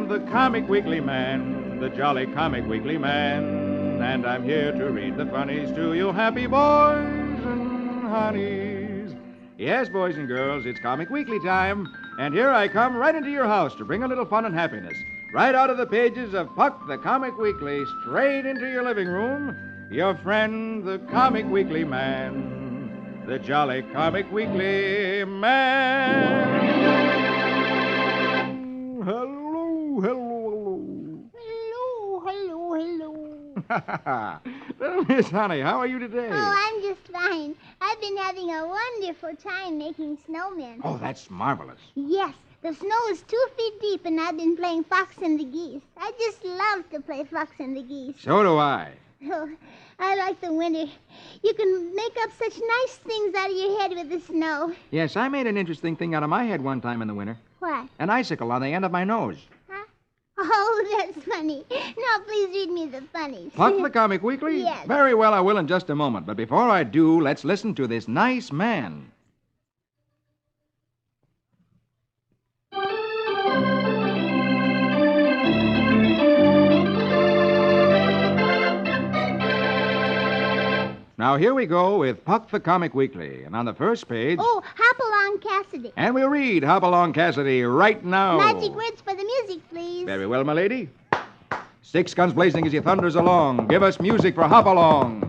am the Comic Weekly Man, the jolly Comic Weekly Man, and I'm here to read the funnies to you happy boys and honeys. Yes, boys and girls, it's Comic Weekly time, and here I come right into your house to bring a little fun and happiness. Right out of the pages of Puck the Comic Weekly, straight into your living room, your friend, the Comic Weekly Man, the jolly Comic Weekly Man. Hello, hello, Hello, hello, hello. hello. Well, Miss Honey, how are you today? Oh, I'm just fine. I've been having a wonderful time making snowmen. Oh, that's marvelous. Yes, the snow is 2 feet deep, and I've been playing Fox and the Geese. I just love to play Fox and the Geese. So do I. Oh, I like the winter. You can make up such nice things out of your head with the snow. Yes, I made an interesting thing out of my head one time in the winter. What? An icicle on the end of my nose. Huh? Oh, that's funny. Now, please read me the funnies. Puck the Comic Weekly? Yes. Very well, I will in just a moment. But before I do, let's listen to this nice man. Now, here we go with Puck the Comic Weekly. And on the first page... Oh, Hopalong Cassidy. And we'll read Hopalong Cassidy right now. Magic words for the music, please. Very well, my lady. 6 guns blazing as he thunders along. Give us music for Hopalong.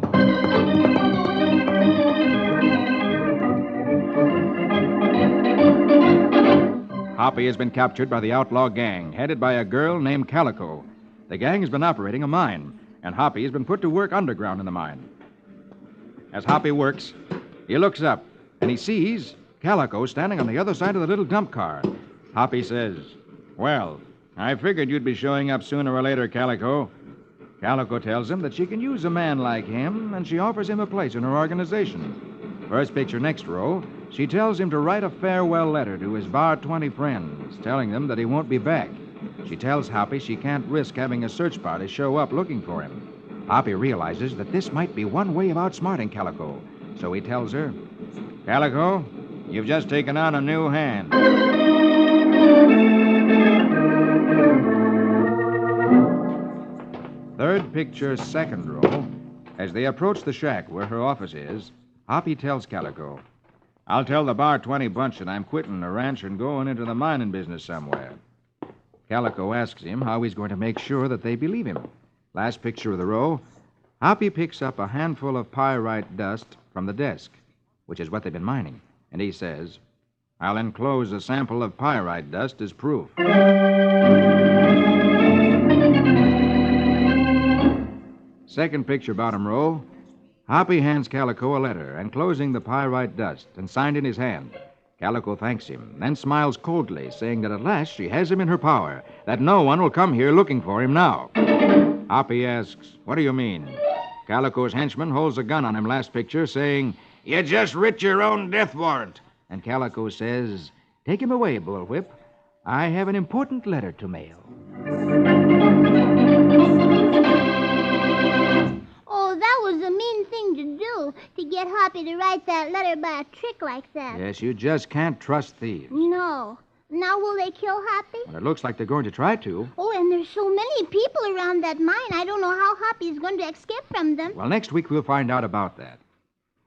Hoppy has been captured by the outlaw gang, headed by a girl named Calico. The gang has been operating a mine, and Hoppy has been put to work underground in the mine. As Hoppy works, he looks up, and he sees Calico standing on the other side of the little dump car. Hoppy says, "Well, I figured you'd be showing up sooner or later, Calico." Calico tells him that she can use a man like him, and she offers him a place in her organization. First picture, next row, she tells him to write a farewell letter to his Bar 20 friends, telling them that he won't be back. She tells Hoppy she can't risk having a search party show up looking for him. Hoppy realizes that this might be one way of outsmarting Calico, so he tells her, "Calico, you've just taken on a new hand." Third picture, second row. As they approach the shack where her office is, Hoppy tells Calico, "I'll tell the Bar 20 bunch that I'm quitting the ranch and going into the mining business somewhere." Calico asks him how he's going to make sure that they believe him. Last picture of the row, Hoppy picks up a handful of pyrite dust from the desk, which is what they've been mining, and he says, "I'll enclose a sample of pyrite dust as proof." Second picture, bottom row, Hoppy hands Calico a letter enclosing the pyrite dust and signed in his hand. Calico thanks him, then smiles coldly, saying that at last she has him in her power, that no one will come here looking for him now. Hoppy asks, "What do you mean?" Calico's henchman holds a gun on him last picture, saying, "You just writ your own death warrant." And Calico says, "Take him away, Bullwhip. I have an important letter to mail." Oh, that was a mean thing to do, to get Hoppy to write that letter by a trick like that. Yes, you just can't trust thieves. No. Now will they kill Hoppy? Well, it looks like they're going to try to. Oh, and there's so many people around that mine. I don't know how Hoppy is going to escape from them. Well, next week we'll find out about that.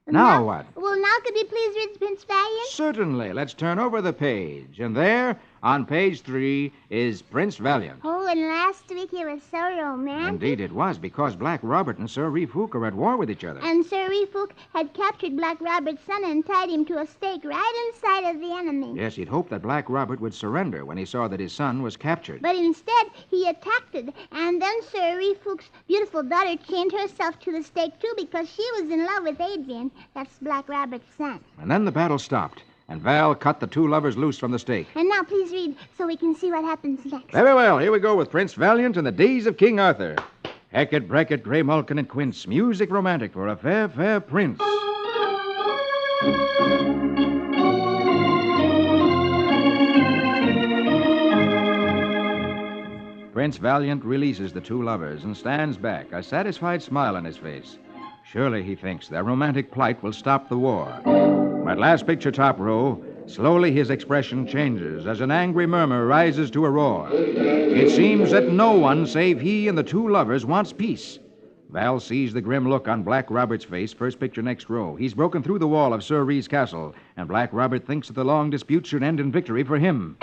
Now what? Well, now could we please read Prince Valiant? Certainly. Let's turn over the page. And there, on page 3, is Prince Valiant. Oh, and last week it was so romantic. Indeed it was, because Black Robert and Sir Reefook are at war with each other. And Sir Reefook had captured Black Robert's son and tied him to a stake right inside of the enemy. Yes, he'd hoped that Black Robert would surrender when he saw that his son was captured. But instead, he attacked it. And then Sir Reefook's beautiful daughter chained herself to the stake, too, because she was in love with Adrian. That's Black Robert's son. And then the battle stopped, and Val cut the 2 lovers loose from the stake. And now please read so we can see what happens next. Very well. Here we go with Prince Valiant and the days of King Arthur. Hackett, Brackett, Grey Malkin, and Quince. Music romantic for a fair, fair prince. Prince Valiant releases the 2 lovers and stands back, a satisfied smile on his face. Surely, he thinks, their romantic plight will stop the war. But last picture, top row, Slowly his expression changes as an angry murmur rises to a roar. It seems that no one save he and the two lovers wants peace. Val sees the grim look on Black Robert's face, first picture next row. He's broken through the wall of Sir Ree's castle, and Black Robert thinks that the long dispute should end in victory for him.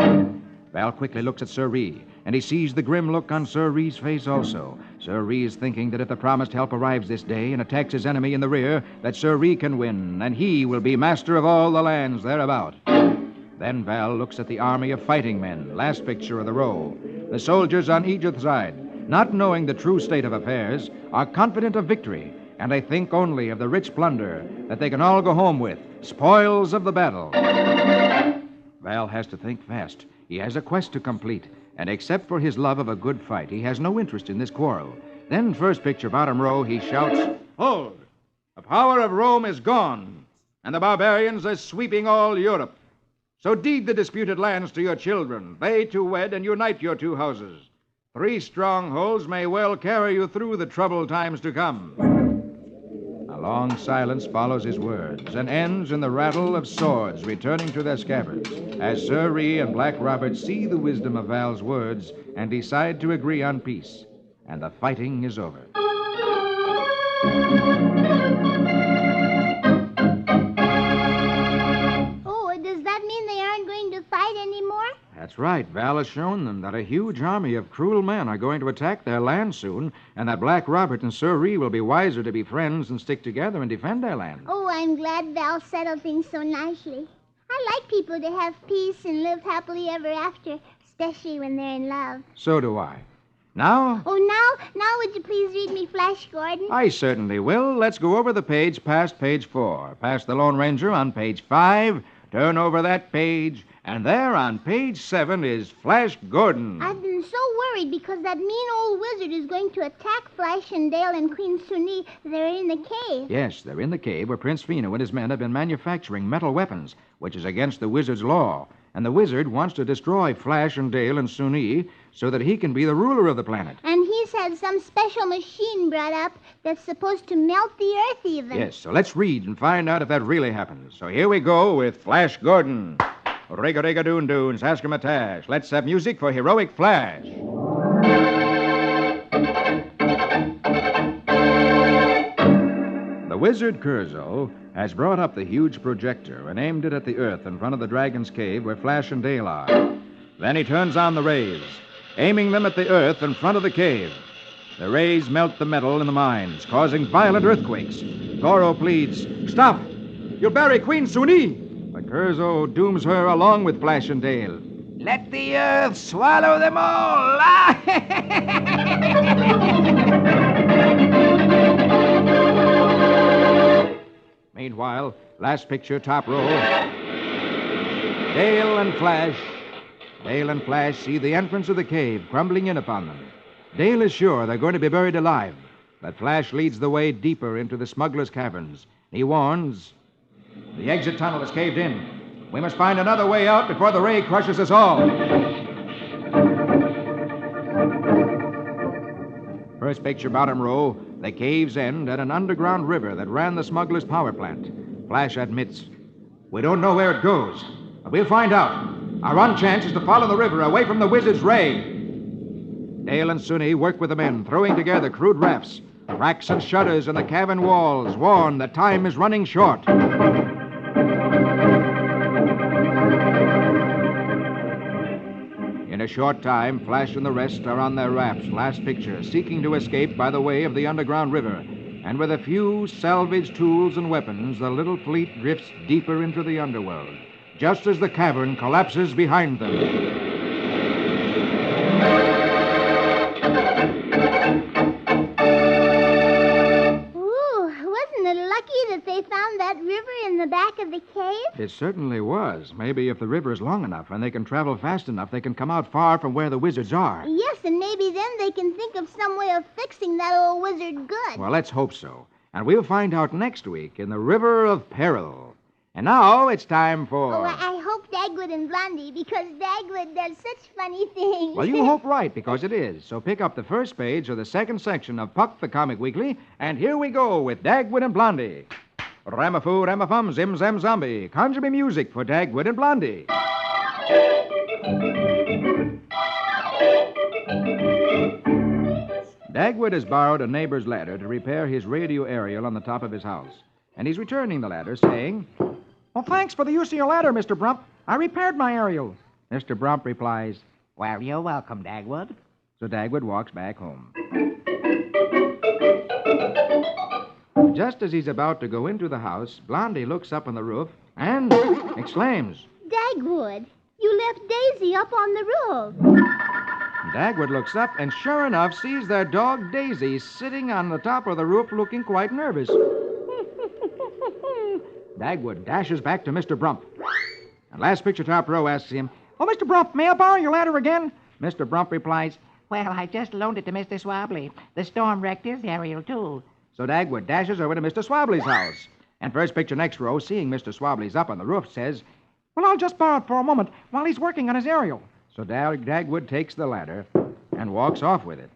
Val quickly looks at Sir Ree, and he sees the grim look on Sir Ree's face also. Sir Ree is thinking that if the promised help arrives this day and attacks his enemy in the rear, that Sir Ree can win, and he will be master of all the lands thereabout. Then Val looks at the army of fighting men, last picture of the row. The soldiers on Edith's side, not knowing the true state of affairs, are confident of victory, and they think only of the rich plunder that they can all go home with, spoils of the battle. Val has to think fast. He has a quest to complete, and except for his love of a good fight, he has no interest in this quarrel. Then, first picture, bottom row, he shouts, "Hold! The power of Rome is gone, and the barbarians are sweeping all Europe. So deed the disputed lands to your children, they to wed and unite your two houses. 3 strongholds may well carry you through the troubled times to come." A long silence follows his words and ends in the rattle of swords returning to their scabbards as Sir Ree and Black Robert see the wisdom of Val's words and decide to agree on peace. And the fighting is over. Does that mean they aren't going to fight anymore? That's right. Val has shown them that a huge army of cruel men are going to attack their land soon, and that Black Robert and Sir Ree will be wiser to be friends and stick together and defend their land. Oh, I'm glad Val settled things so nicely. I like people to have peace and live happily ever after, especially when they're in love. So do I. Now? Oh, now would you please read me Flash Gordon? I certainly will. Let's go over the page past page 4. Past the Lone Ranger on page 5. Turn over that page, and there on page 7 is Flash Gordon. I've been so worried because that mean old wizard is going to attack Flash and Dale and Queen Suni. They're in the cave. Yes, they're in the cave where Prince Fino and his men have been manufacturing metal weapons, which is against the wizard's law. And the wizard wants to destroy Flash and Dale and Suni so that he can be the ruler of the planet. And he's had some special machine brought up that's supposed to melt the earth even. Yes, so let's read and find out if that really happens. So here we go with Flash Gordon. Riga-riga-doon-doon, saskimatash. Let's have music for Heroic Flash. The wizard Curzo has brought up the huge projector and aimed it at the earth in front of the dragon's cave where Flash and Dale are. Then he turns on the rays, aiming them at the earth in front of the cave. The rays melt the metal in the mines, causing violent earthquakes. Goro pleads, "Stop! You'll bury Queen Suni!" But Curzo dooms her along with Flash and Dale. "Let the earth swallow them all!" Meanwhile, last picture, top row. Dale and Flash see the entrance of the cave crumbling in upon them. Dale is sure they're going to be buried alive, but Flash leads the way deeper into the smuggler's caverns. He warns, "The exit tunnel is caved in. We must find another way out before the ray crushes us all." First picture, bottom row. The caves end at an underground river that ran the smuggler's power plant. Flash admits, "We don't know where it goes, but we'll find out. Our one chance is to follow the river away from the wizard's ray." Dale and Suni work with the men, throwing together crude rafts. Cracks and shutters in the cavern walls warn that time is running short. In a short time, Flash and the rest are on their rafts, last picture, seeking to escape by the way of the underground river. And with a few salvaged tools and weapons, the little fleet drifts deeper into the underworld, just as the cavern collapses behind them. That they found that river in the back of the cave? It certainly was. Maybe if the river is long enough and they can travel fast enough, they can come out far from where the wizards are. Yes, and maybe then they can think of some way of fixing that old wizard good. Well, let's hope so. And we'll find out next week in the River of Peril. And now it's time for... Oh, I hope Dagwood and Blondie, because Dagwood does such funny things. Well, you hope right, because it is. So pick up the first page of the second section of Puck the Comic Weekly, and here we go with Dagwood and Blondie. Ramafoo, ramafum, zim, zam, zombie. Conjure me music for Dagwood and Blondie. Dagwood has borrowed a neighbor's ladder to repair his radio aerial on the top of his house. And he's returning the ladder, saying, Well, thanks for the use of your ladder, Mr. Brump. I repaired my aerial. Mr. Brump replies, Well, you're welcome, Dagwood. So Dagwood walks back home. Just as he's about to go into the house, Blondie looks up on the roof and exclaims, Dagwood, you left Daisy up on the roof. Dagwood looks up and sure enough sees their dog Daisy sitting on the top of the roof looking quite nervous. Dagwood dashes back to Mr. Brump. And last picture top row asks him, Oh, Mr. Brump, may I borrow your ladder again? Mr. Brump replies, Well, I just loaned it to Mr. Swabbly. The storm wrecked his aerial, too. So Dagwood dashes over to Mr. Swabbly's house. And first picture next row, seeing Mr. Swabbly's up on the roof, says, Well, I'll just borrow it for a moment while he's working on his aerial. So Dagwood takes the ladder and walks off with it.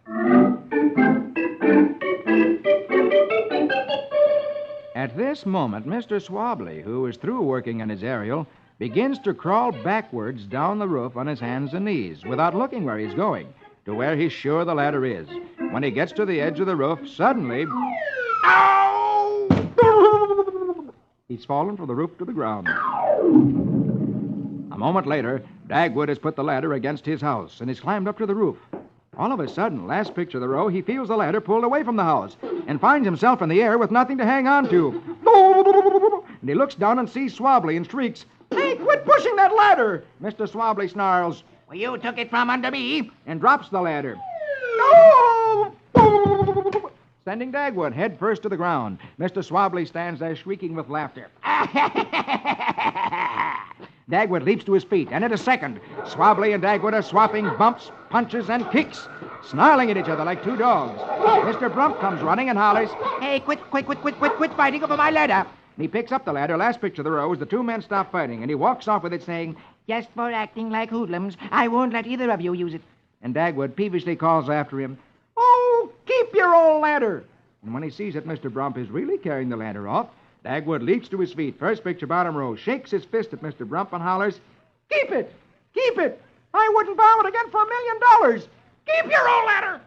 At this moment, Mr. Swabbly, who is through working on his aerial, begins to crawl backwards down the roof on his hands and knees without looking where he's going, to where he's sure the ladder is. When he gets to the edge of the roof, suddenly... Ow! He's fallen from the roof to the ground. A moment later, Dagwood has put the ladder against his house and has climbed up to the roof. All of a sudden, last picture of the row, he feels the ladder pulled away from the house and finds himself in the air with nothing to hang on to. And he looks down and sees Swabbly and shrieks, Hey, quit pushing that ladder! Mr. Swabbly snarls, Well, you took it from under me. and drops the ladder, No! sending Dagwood head first to the ground. Mr. Swabbly stands there shrieking with laughter. Dagwood leaps to his feet, and in a second, Swabbly and Dagwood are swapping bumps, punches, and kicks, snarling at each other like two dogs. Mr. Brump comes running and hollers, Hey, quit fighting over my ladder. and he picks up the ladder. Last picture of the row is the two men stop fighting, and he walks off with it saying, Just for acting like hoodlums, I won't let either of you use it. and Dagwood peevishly calls after him, Oh, keep your old ladder! and when he sees that Mr. Brump is really carrying the ladder off, Dagwood leaps to his feet, first picture bottom row, shakes his fist at Mr. Brump and hollers, Keep it! Keep it! I wouldn't borrow it again for $1 million! Keep your old ladder!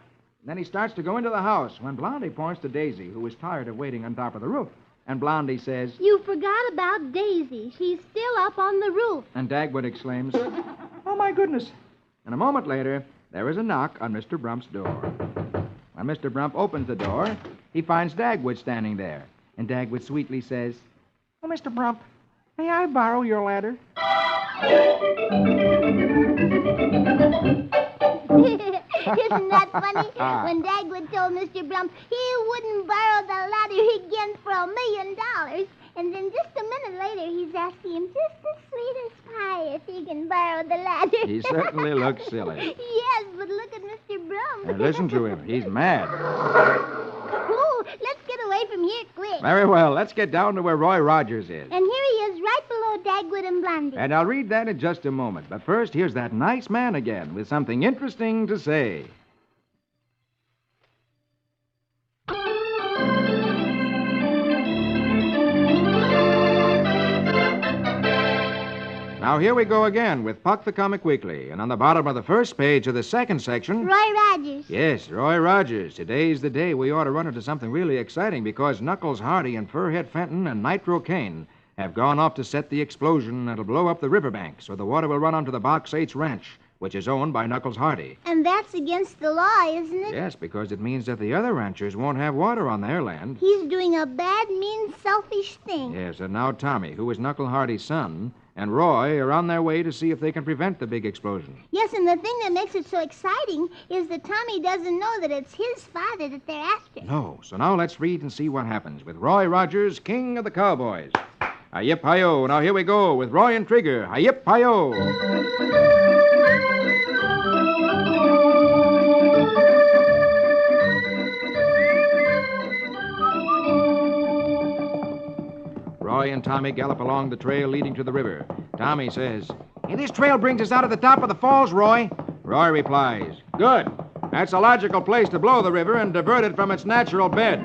Then he starts to go into the house when Blondie points to Daisy, who is tired of waiting on top of the roof. And Blondie says, You forgot about Daisy. She's still up on the roof. and Dagwood exclaims, Oh, my goodness. and a moment later, there is a knock on Mr. Brump's door. When Mr. Brump opens the door, he finds Dagwood standing there. And Dagwood sweetly says, Oh, Mr. Brump, may I borrow your ladder? Isn't that funny? When Dagwood told Mr. Brump he wouldn't borrow the ladder again for $1 million. And then just a minute later, he's asking him just as sweet as pie if he can borrow the ladder. He certainly looks silly. Yes, but look at Mr. Brump. And listen to him. He's mad. Oh, let's get away from here quick. Very well. Let's get down to where Roy Rogers is. And here he is right below Dagwood and Blondie. And I'll read that in just a moment. But first, here's that nice man again with something interesting to say. Now, here we go again with Puck the Comic Weekly. And on the bottom of the first page of the second section... Roy Rogers. Yes, Roy Rogers. Today's the day we ought to run into something really exciting because Knuckles Hardy and Furhead Fenton and Nitro Kane have gone off to set the explosion that'll blow up the riverbank so the water will run onto the Box 8's ranch, which is owned by Knuckles Hardy. And that's against the law, isn't it? Yes, because it means that the other ranchers won't have water on their land. He's doing a bad, mean, selfish thing. Yes, and now Tommy, who is Knuckle Hardy's son, and Roy are on their way to see if they can prevent the big explosion. Yes, and the thing that makes it so exciting is that Tommy doesn't know that it's his father that they're after. No, so now let's read and see what happens with Roy Rogers, King of the Cowboys. Hi-yip-hi-yo. Now here we go with Roy and Trigger. Hi-yip-hi-yo. Roy and Tommy gallop along the trail leading to the river. Tommy says, Hey, this trail brings us out at the top of the falls, Roy. Roy replies, Good. That's a logical place to blow the river and divert it from its natural bed.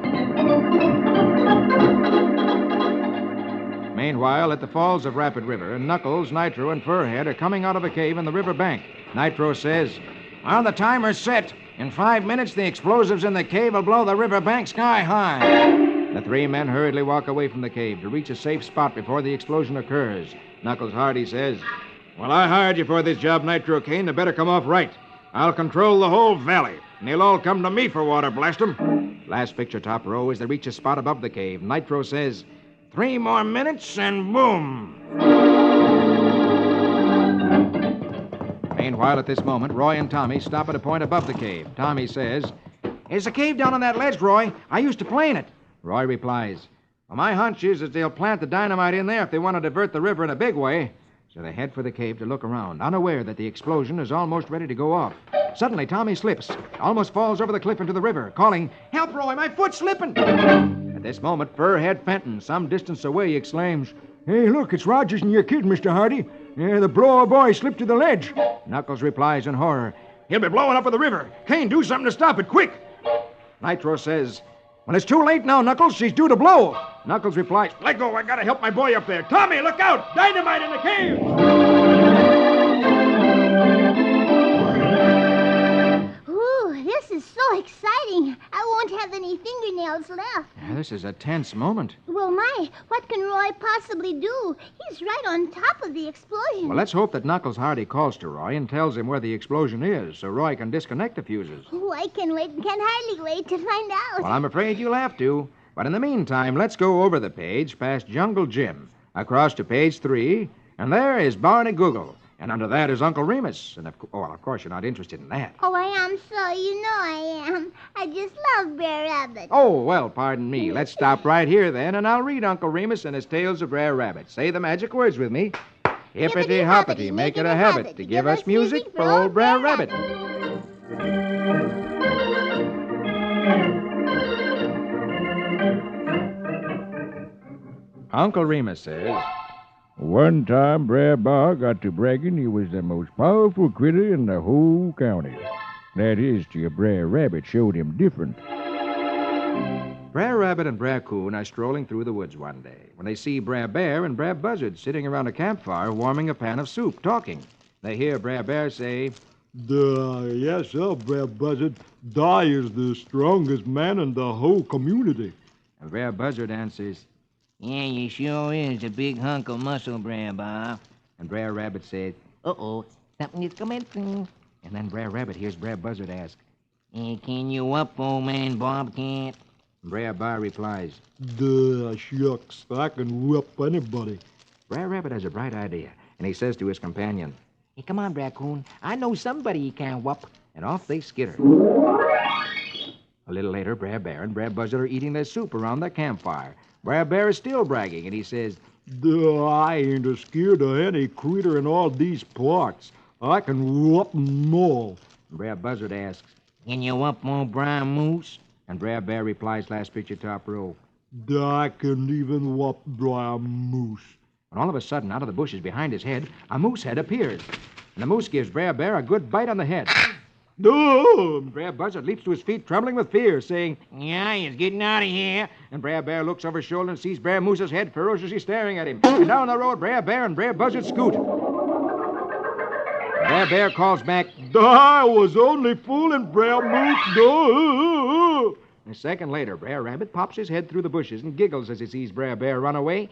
Meanwhile, at the falls of Rapid River, Knuckles, Nitro, and Furhead are coming out of a cave in the river bank. Nitro says, Well, the timer's set. In 5 minutes, the explosives in the cave will blow the river bank sky high. The three men hurriedly walk away from the cave to reach a safe spot before the explosion occurs. Knuckles Hardy says, Well, I hired you for this job, Nitro Kane. It better come off right. I'll control the whole valley, and they'll all come to me for water, blast 'em. Last picture, top row, as they reach a spot above the cave. Nitro says, 3 more minutes, and boom. Meanwhile, at this moment, Roy and Tommy stop at a point above the cave. Tommy says, There's a cave down on that ledge, Roy. I used to play in it. Roy replies, Well, my hunch is that they'll plant the dynamite in there if they want to divert the river in a big way. So they head for the cave to look around, unaware that the explosion is almost ready to go off. Suddenly, Tommy slips, almost falls over the cliff into the river, calling, Help, Roy, my foot's slipping. At this moment, Furhead Fenton, some distance away, exclaims, Hey, look, it's Rogers and your kid, Mr. Hardy. The blower boy slipped to the ledge. Knuckles replies in horror, He'll be blowing up in the river. Kane, do something to stop it, quick. Nitro says, Well, it's too late now, Knuckles. She's due to blow. Knuckles replies, Let go. I gotta help my boy up there. Tommy, look out. Dynamite in the cave. Ooh, this is so exciting. I won't have any fingernails left. This is a tense moment. Well, what can Roy possibly do? He's right on top of the explosion. Well, let's hope that Knuckles Hardy calls to Roy and tells him where the explosion is so Roy can disconnect the fuses. Oh, I can hardly wait to find out. Well, I'm afraid you'll have to. But in the meantime, let's go over the page past Jungle Jim, across to page 3, and there is Barney Google. And under that is Uncle Remus. And, of course, you're not interested in that. Oh, I am so. You know I am. I just love Brer Rabbit. Oh, well, pardon me. Let's stop right here, then, and I'll read Uncle Remus and his tales of Brer Rabbit. Say the magic words with me. Hippity-hoppity, make it a habit to give us music for old Brer Rabbit. Uncle Remus says, One time, Brer B'ar got to bragging he was the most powerful critter in the whole county. That is, till Brer Rabbit showed him different. Brer Rabbit and Brer Coon are strolling through the woods one day when they see Brer Bear and Brer Buzzard sitting around a campfire warming a pan of soup, talking. They hear Brer Bear say, Yes, sir, Brer Buzzard. I is the strongest man in the whole community. And Brer Buzzard answers, Yeah, you sure is a big hunk of muscle, Brer Bob. and Brer Rabbit says, Uh-oh, something is commencing. and then Brer Rabbit hears Brer Buzzard ask, Can you up, old man Bobcat? Brer Bear replies, Shucks, I can whip anybody. Brer Rabbit has a bright idea, and he says to his companion, Hey, come on, Raccoon. I know somebody you can whup. and off they skitter. A little later, Brer Bear and Brer Buzzard are eating their soup around their campfire. Brer Bear is still bragging, and he says, I ain't a scared of any critter in all these parts. I can whoop 'em all. Brer Buzzard asks, Can you whup old Brown Moose? and Brer Bear replies, last picture, top row. I can even whoop Brown Moose. And all of a sudden, out of the bushes behind his head, a moose head appears. And the moose gives Brer Bear a good bite on the head. And Brer Buzzard leaps to his feet, trembling with fear, saying, Yeah, he's getting out of here. and Brer Bear looks over his shoulder and sees Brer Moose's head ferociously staring at him. And down the road, Brer Bear and Brer Buzzard scoot. Brer Bear calls back, I was only fooling Brown Moose. A second later, Brer Rabbit pops his head through the bushes and giggles as he sees Brer Bear run away.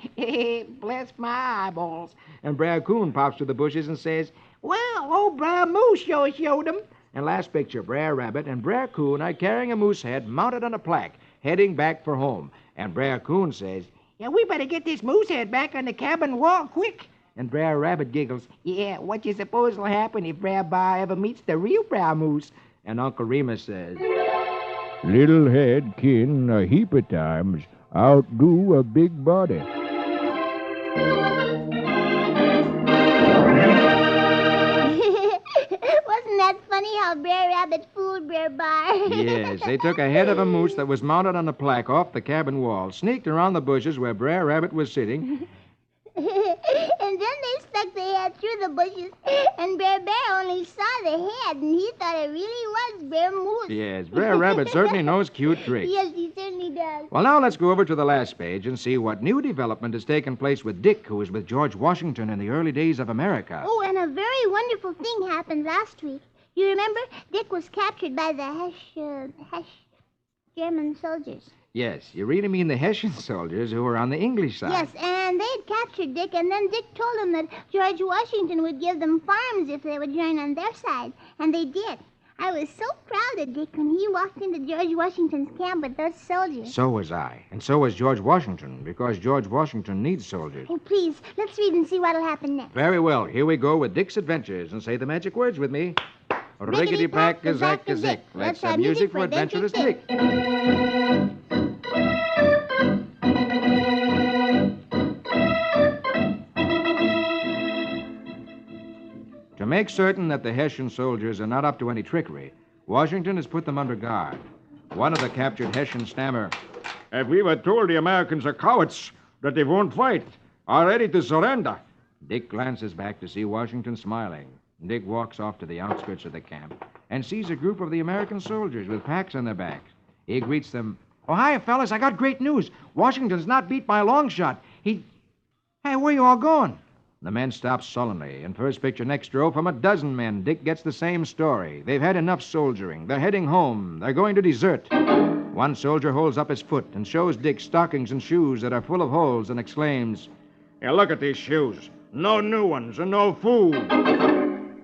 Bless my eyeballs. And Brer Coon pops through the bushes and says, Well, old Brown Moose sure showed him. and last picture, Brer Rabbit and Brer Coon are carrying a moose head mounted on a plaque, heading back for home. And Brer Coon says, Yeah, we better get this moose head back on the cabin wall quick. and Brer Rabbit giggles, Yeah, what you suppose will happen if Brer Bar ever meets the real Brown Moose? and Uncle Remus says, Little head can a heap of times outdo a big body. Wasn't that funny how Brer Rabbit fooled Brer Bar? Yes, they took a head of a moose that was mounted on a plaque off the cabin wall, sneaked around the bushes where Brer Rabbit was sitting, And then they stuck the head through the bushes, and Bear only saw the head, and he thought it really was Bear Moose. Yes, Brer Rabbit certainly knows cute tricks. Yes, he certainly does. Well, now let's go over to the last page and see what new development has taken place with Dick, who was with George Washington in the early days of America. Oh, and a very wonderful thing happened last week. You remember? Dick was captured by the Hesh German soldiers. Yes, you really mean the Hessian soldiers who were on the English side. Yes, and they'd captured Dick, and then Dick told them that George Washington would give them farms if they would join on their side, and they did. I was so proud of Dick when he walked into George Washington's camp with those soldiers. So was I, and so was George Washington, because George Washington needs soldiers. Oh, please, let's read and see what'll happen next. Very well, here we go with Dick's adventures, and say the magic words with me. Riggedy-pack-a-zack-a-zick. Let's have music for adventurous Dick. To make certain that the Hessian soldiers are not up to any trickery, Washington has put them under guard. One of the captured Hessians stammer, If we were told the Americans are cowards, that they won't fight, are ready to surrender. Dick glances back to see Washington smiling. Dick walks off to the outskirts of the camp and sees a group of the American soldiers with packs on their backs. He greets them. Oh, hi, fellas. I got great news. Washington's not beat by a long shot. Hey, where you all going? The men stop sullenly, and first picture next row from a dozen men. Dick gets the same story. They've had enough soldiering. They're heading home. They're going to desert. One soldier holds up his foot and shows Dick stockings and shoes that are full of holes and exclaims, Here, look at these shoes. No new ones and no food.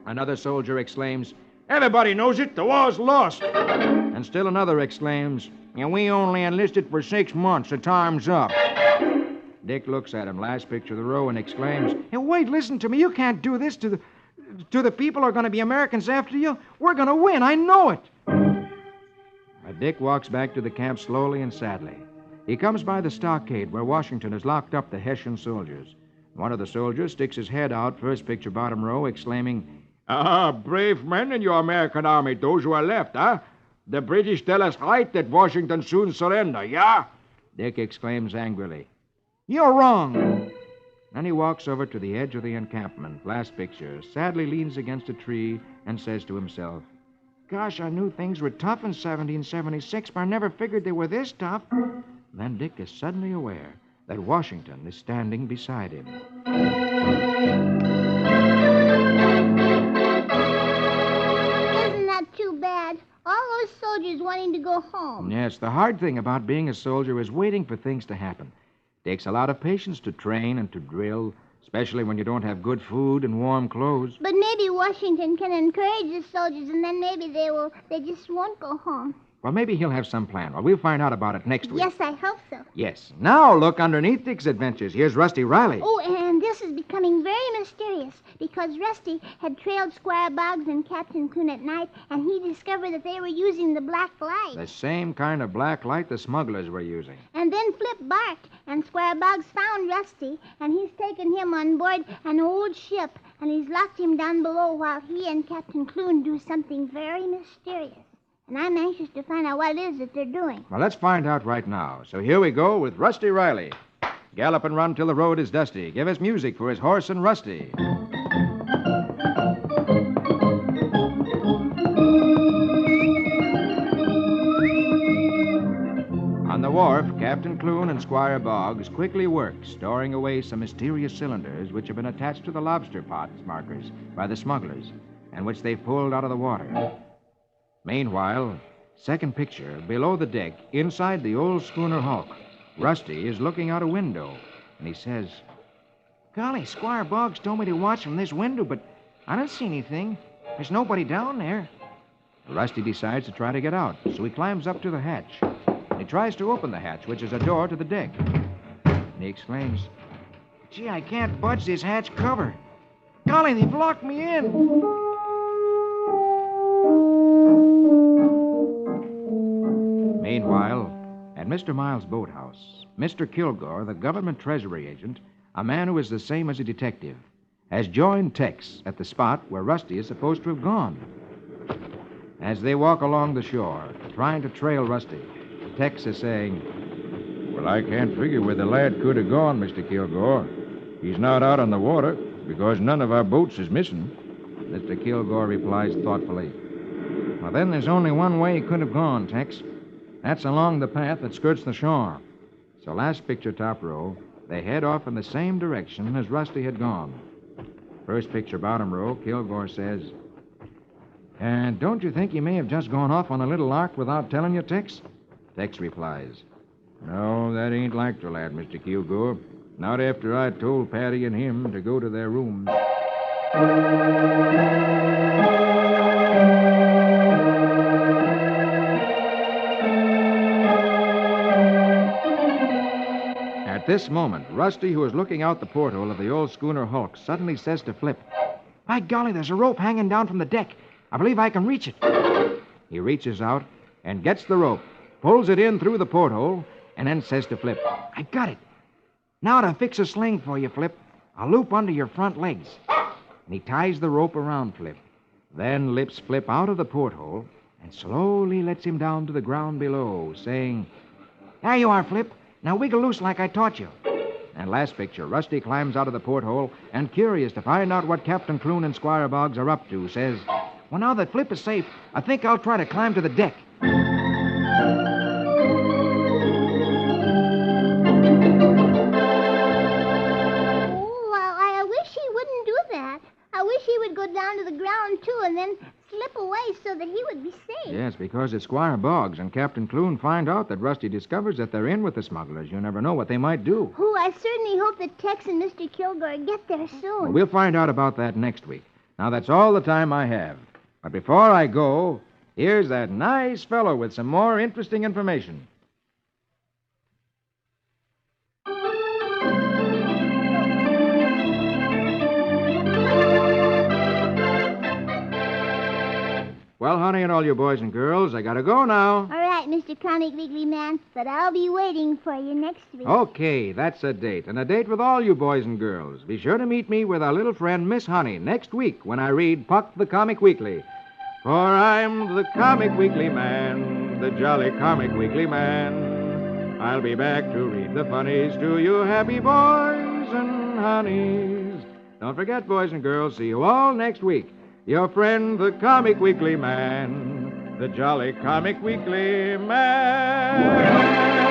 Another soldier exclaims, Everybody knows it. The war's lost. and still another exclaims, And we only enlisted for 6 months. The time's up. Dick looks at him, last picture of the row, and exclaims, Hey, wait, listen to me. You can't do this to the people who are going to be Americans after you. We're going to win. I know it. But Dick walks back to the camp slowly and sadly. He comes by the stockade where Washington has locked up the Hessian soldiers. One of the soldiers sticks his head out, first picture bottom row, exclaiming, Brave men in your American army, those who are left, huh? The British tell us right that Washington soon surrender, yeah? Dick exclaims angrily, You're wrong. Then he walks over to the edge of the encampment, last picture, sadly leans against a tree and says to himself, Gosh, I knew things were tough in 1776, but I never figured they were this tough. Then Dick is suddenly aware that Washington is standing beside him. Isn't that too bad? All those soldiers wanting to go home. Yes, the hard thing about being a soldier is waiting for things to happen. Takes a lot of patience to train and to drill, especially when you don't have good food and warm clothes. But maybe Washington can encourage the soldiers, and then maybe they just won't go home. Well, maybe he'll have some plan. Well, we'll find out about it next week. Yes, I hope so. Yes. Now look underneath Dick's adventures. Here's Rusty Riley. Oh, and this is becoming very mysterious because Rusty had trailed Squire Boggs and Captain Clune at night, and he discovered that they were using the black light. The same kind of black light the smugglers were using. And then Flip barked, and Squire Boggs found Rusty, and he's taken him on board an old ship, and he's locked him down below while he and Captain Clune do something very mysterious. And I'm anxious to find out what it is that they're doing. Well, let's find out right now. So here we go with Rusty Riley. Gallop and run till the road is dusty. Give us music for his horse and Rusty. On the wharf, Captain Clune and Squire Boggs quickly work, storing away some mysterious cylinders which have been attached to the lobster pots markers by the smugglers, and which they've pulled out of the water. Meanwhile, second picture, below the deck, inside the old schooner Hawk, Rusty is looking out a window, and he says, Golly, Squire Boggs told me to watch from this window, but I don't see anything. There's nobody down there. Rusty decides to try to get out, so he climbs up to the hatch. He tries to open the hatch, which is a door to the deck. And he exclaims, Gee, I can't budge this hatch cover. Golly, they've locked me in. Meanwhile, at Mr. Miles' boathouse, Mr. Kilgore, the government treasury agent, a man who is the same as a detective, has joined Tex at the spot where Rusty is supposed to have gone. As they walk along the shore, trying to trail Rusty, Tex is saying, Well, I can't figure where the lad could have gone, Mr. Kilgore. He's not out on the water because none of our boats is missing. Mr. Kilgore replies thoughtfully. Well, then there's only one way he could have gone, Tex. That's along the path that skirts the shore. So last picture, top row, they head off in the same direction as Rusty had gone. First picture, bottom row, Kilgore says, "And don't you think he may have just gone off on a little lark without telling you, Tex?" Tex replies, No, that ain't like the lad, Mr. Kilgore. Not after I told Patty and him to go to their rooms. At this moment, Rusty, who is looking out the porthole of the old schooner Hulk, suddenly says to Flip, "By golly, there's a rope hanging down from the deck. I believe I can reach it." He reaches out and gets the rope, pulls it in through the porthole, and then says to Flip, "I got it. Now to fix a sling for you, Flip. A loop under your front legs." And he ties the rope around Flip, then lifts Flip out of the porthole and slowly lets him down to the ground below, saying, "There you are, Flip. Now wiggle loose like I taught you." And last picture, Rusty climbs out of the porthole and, curious to find out what Captain Clune and Squire Boggs are up to, says, "Well, now that Flip is safe, I think I'll try to climb to the deck." I wish he would go down to the ground, too, and then slip away so that he would be safe. Yes, because if Squire Boggs and Captain Clune find out that Rusty discovers that they're in with the smugglers, you never know what they might do. Oh, I certainly hope that Tex and Mr. Kilgore get there soon. Well, we'll find out about that next week. Now, that's all the time I have. But before I go, here's that nice fellow with some more interesting information. Well, honey, and all you boys and girls, I gotta go now. All right, Mr. Comic Weekly Man, but I'll be waiting for you next week. Okay, that's a date, and a date with all you boys and girls. Be sure to meet me with our little friend, Miss Honey, next week when I read Puck the Comic Weekly. For I'm the Comic Weekly Man, the jolly Comic Weekly Man. I'll be back to read the funnies to you happy boys and honeys. Don't forget, boys and girls, see you all next week. Your friend, the Comic Weekly Man, the jolly Comic Weekly Man.